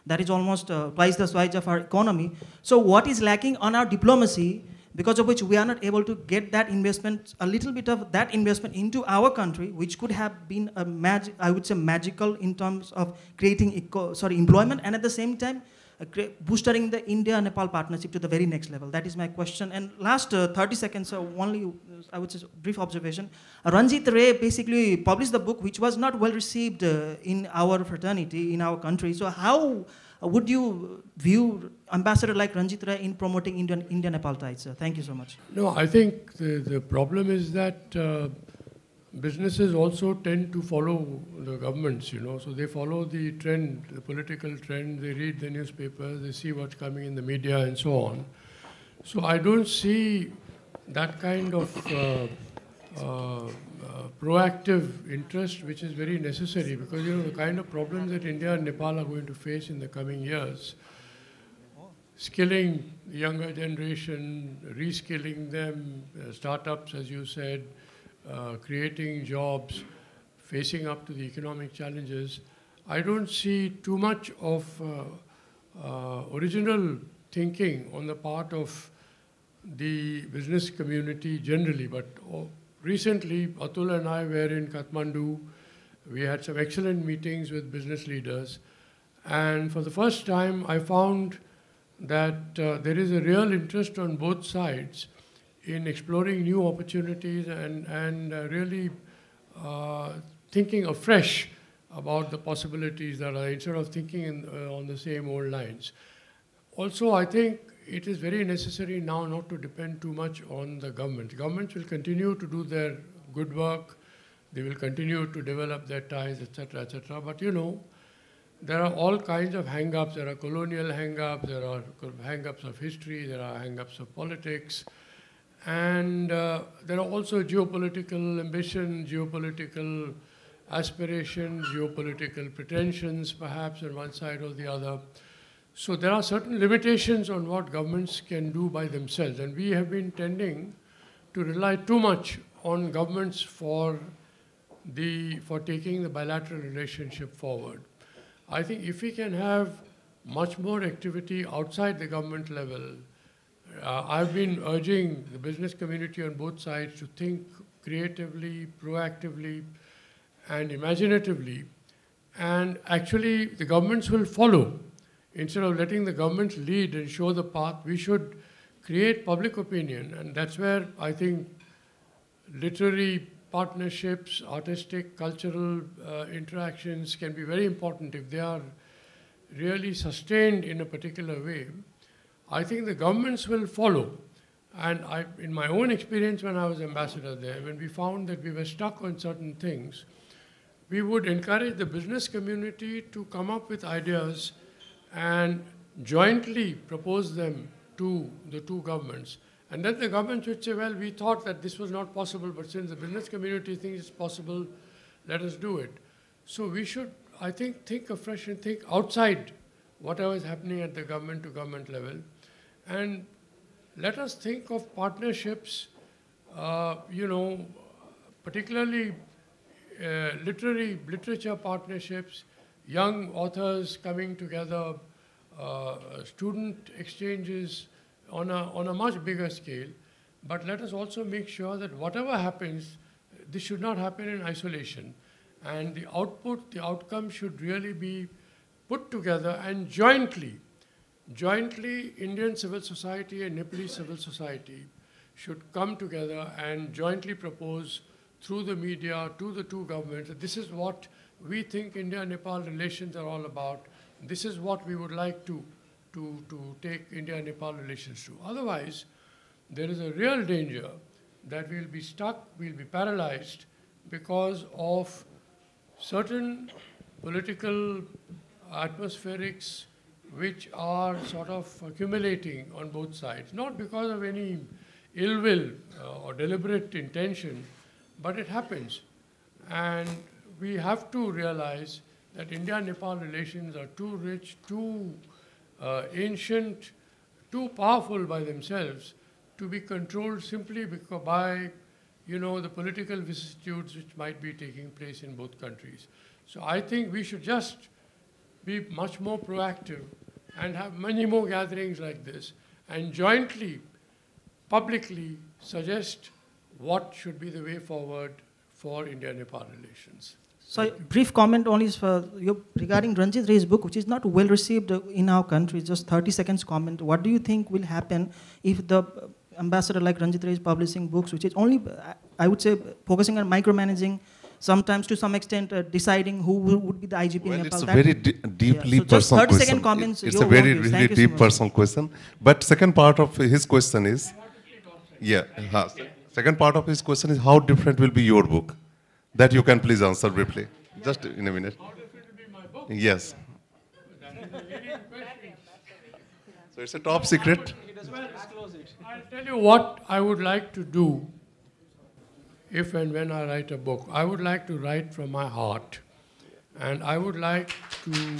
That is almost twice the size of our economy. So, what is lacking on our diplomacy, because of which we are not able to get that investment, a little bit of that investment into our country, which could have been magical in terms of creating employment, and at the same time, boosting the India-Nepal partnership to the very next level. That is my question. And last 30 seconds, only, I would say, brief observation. Ranjit Ray basically published the book, which was not well received in our fraternity, in our country. So how would you view ambassador like Ranjit Ray in promoting India-Nepal ties? Thank you so much. No, I think the problem is that businesses also tend to follow the governments, so they follow the trend, the political trend, they read the newspapers, they see what's coming in the media and so on. So I don't see that kind of proactive interest, which is very necessary, because the kind of problems that India and Nepal are going to face in the coming years, skilling the younger generation, reskilling them, startups, as you said, creating jobs, facing up to the economic challenges, I don't see too much of original thinking on the part of the business community generally. But recently, Atul and I were in Kathmandu. We had some excellent meetings with business leaders. And for the first time, I found that there is a real interest on both sides in exploring new opportunities and really thinking afresh about the possibilities that are, instead of thinking on the same old lines. Also, I think it is very necessary now not to depend too much on the government. Governments will continue to do their good work. They will continue to develop their ties, etc., etc. But there are all kinds of hang-ups. There are colonial hang-ups, there are hang-ups of history, there are hang-ups of politics. And there are also geopolitical ambition, geopolitical aspirations, geopolitical pretensions, perhaps, on one side or the other. So there are certain limitations on what governments can do by themselves. And we have been tending to rely too much on governments for taking the bilateral relationship forward. I think if we can have much more activity outside the government level, I've been urging the business community on both sides to think creatively, proactively, and imaginatively. And actually, the governments will follow. Instead of letting the governments lead and show the path, we should create public opinion. And that's where I think literary partnerships, artistic, cultural interactions can be very important if they are really sustained in a particular way. I think the governments will follow. And in my own experience when I was ambassador there, when we found that we were stuck on certain things, we would encourage the business community to come up with ideas and jointly propose them to the two governments. And then the government would say, well, we thought that this was not possible, but since the business community thinks it's possible, let us do it. So we should, I think afresh and think outside whatever is happening at the government-to-government level. And let us think of partnerships, particularly literature partnerships, young authors coming together, student exchanges on a much bigger scale. But let us also make sure that whatever happens, this should not happen in isolation. And the output, the outcome should really be put together and jointly, Indian civil society and Nepalese civil society should come together and jointly propose through the media to the two governments that this is what we think India-Nepal relations are all about. This is what we would like to take India-Nepal relations to. Otherwise, there is a real danger that we'll be stuck, we'll be paralyzed because of certain political atmospherics which are sort of accumulating on both sides, not because of any ill will or deliberate intention, but it happens. And we have to realize that India-Nepal relations are too rich, too ancient, too powerful by themselves to be controlled simply by, the political vicissitudes which might be taking place in both countries. So I think we should just be much more proactive and have many more gatherings like this and jointly, publicly suggest what should be the way forward for India-Nepal relations. So, brief comment only for you regarding Ranjit Ray's book, which is not well received in our country. Just 30 seconds comment. What do you think will happen if the ambassador like Ranjit Ray is publishing books, which is only, I would say, focusing on micromanaging, sometimes to some extent deciding who would be the IGP in Nepal? It's a very deeply so personal just 30 question. second comments. It's a very really deep personal question. But second part of his question is, second part of his question is how different will be your book? That you can please answer briefly, just in a minute. How different will be my book? Yes. That is a leading question. So it's a top secret. I'll tell you what I would like to do if and when I write a book. I would like to write from my heart. And I would like to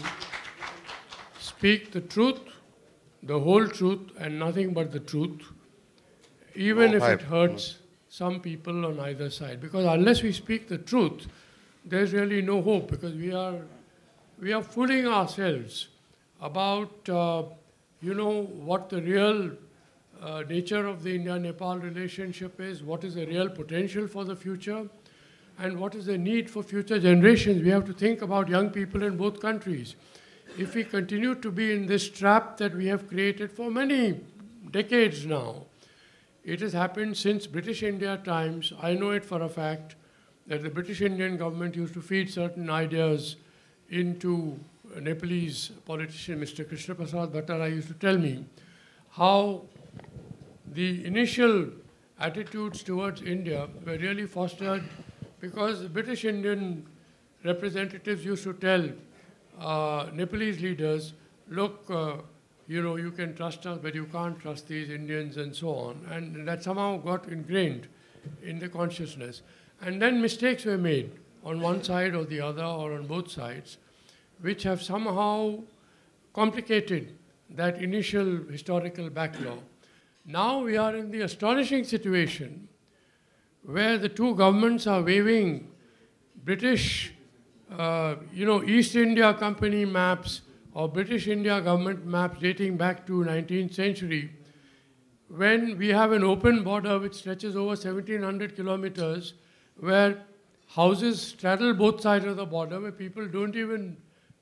speak the truth, the whole truth, and nothing but the truth, even if it hurts some people on either side. Because unless we speak the truth, there's really no hope, because we are fooling ourselves about, what the real nature of the India-Nepal relationship is, what is the real potential for the future, and what is the need for future generations. We have to think about young people in both countries. If we continue to be in this trap that we have created for many decades now, it has happened since British India times. I know it for a fact that the British Indian government used to feed certain ideas into a Nepalese politician, Mr. Krishna Prasad Bhattara, used to tell me how the initial attitudes towards India were really fostered because the British Indian representatives used to tell Nepalese leaders, look, you can trust us, but you can't trust these Indians and so on. And that somehow got ingrained in the consciousness. And then mistakes were made on one side or the other or on both sides, which have somehow complicated that initial historical backlog. Now we are in the astonishing situation where the two governments are waving British, East India Company maps or British India government maps dating back to 19th century, when we have an open border which stretches over 1,700 kilometers, where houses straddle both sides of the border, where people don't even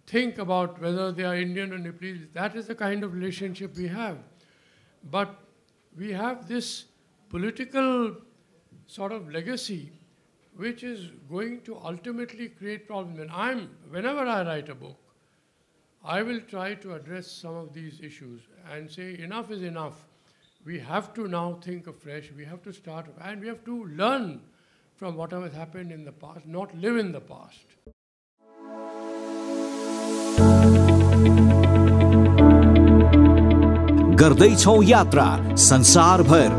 think about whether they are Indian or Nepalese. That is the kind of relationship we have. But we have this political sort of legacy which is going to ultimately create problems. And whenever I write a book, I will try to address some of these issues and say enough is enough. We have to now think afresh, we have to start, and we have to learn from whatever has happened in the past, not live in the past. गर्दैछौं यात्रा संसारभर,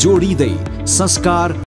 जोडिँदै संस्कार